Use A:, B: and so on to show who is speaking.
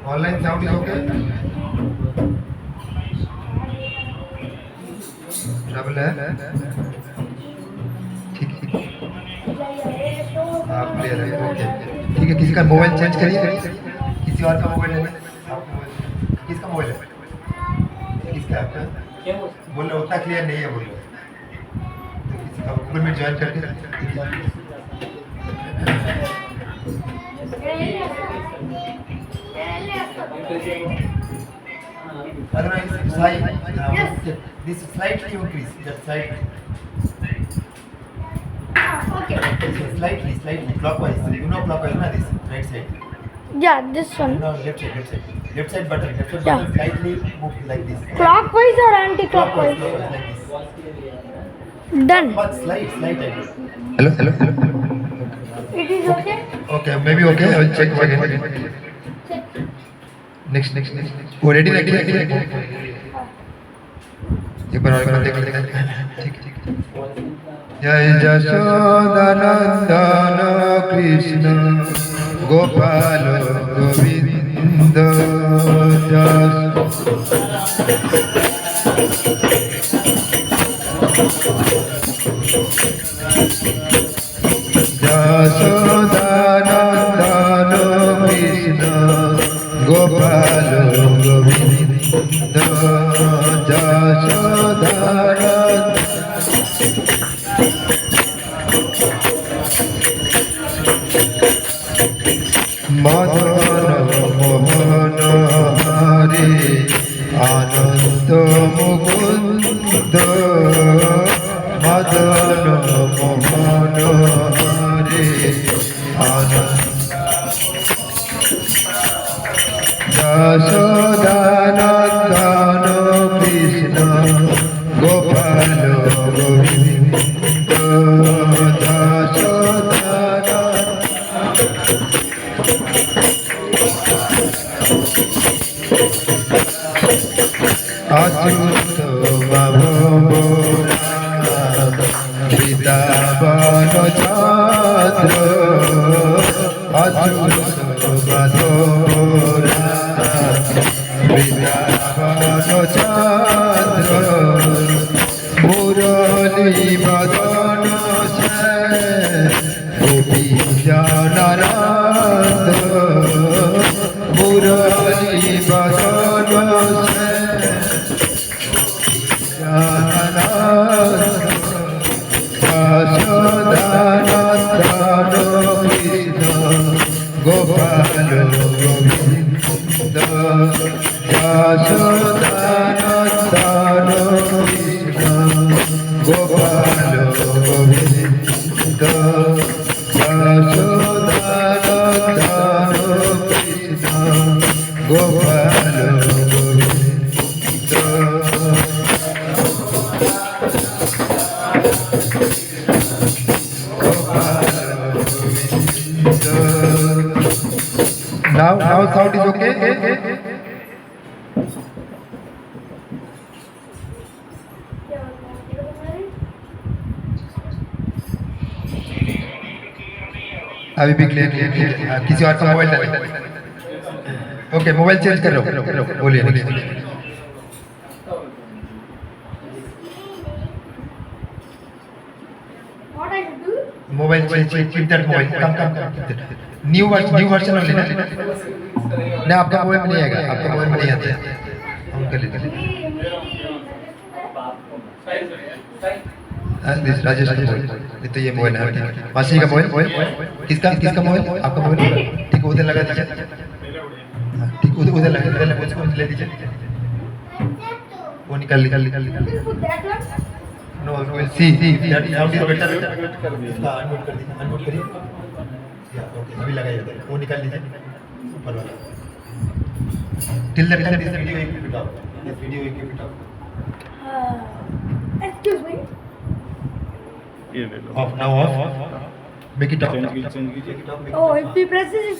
A: Online sound is okay. Double है ठीक ठीक आप क्लियर है ओके ठीक है किसी का मोबाइल चेंज करिए किसी और का मोबाइल है किसका मोबाइल है किसका आपका बोल रहे उतना क्लियर नहीं है बोल रहे तो किसी का गूगल मीट ज्वाइन करके otherwise slide this slightly increase that side
B: Okay.
A: slightly clockwise you know clockwise na this right side
B: Yeah, this one.
A: no left side button
B: Yeah.
A: slightly move like this
B: Clockwise or anti-clockwise?
A: clockwise like this
B: Done.
A: but slide hello
B: It is okay.
A: okay maybe okay I will check again
B: Check.
A: next वो ready रखिए एक बार और देख लेते हैं ठीक जय जशोदानंदन कृष्ण गोपाल गोविंद जशोदानंदन कृष्ण गोपाल गोविंद जशोदानंद मदन मोहन हरे आनंद मुकुंद मदन मोहन हरे आनंद जशोदानंदन कृष्ण गोपाल गोविंद जशोदानंद अच्युत वृंदावन छात्र अच्युत वृंदावन छात्र मुरली बदन से गोपी जनानाथ मुरली बदन से जशोदानंदन Krishna Gopal Govind जशोदानंदन Krishna Gopal Govind जशोदानंदन Krishna Gopal Now sound is okay. अभी भी क्लियर किसी और का मोबाइल ओके मोबाइल चेंज कर लो बोलिए
B: What I should do?
A: Mobile change keep that mobile come new version वाले ना आपका मोबाइल में नहीं आएगा आपका मोबाइल में नहीं आता हम कर लेते दिस राजेश ये तो ये मोबाइल है मासी का मोबाइल किसका मोबाइल आपका मोबाइल ठीक उधर लगा दीजिए ठीक उधर लगा उसको ले दीजिए वो निकाल
B: Put that one.
A: No will see that sound is better इसका अनम्यूट करिए या ओके अभी लगाइए वो निकाल लीजिए ऊपर वाला till the time this video you keep it up
B: Excuse me.
A: Of now of make it of
B: Oh, if he presses it.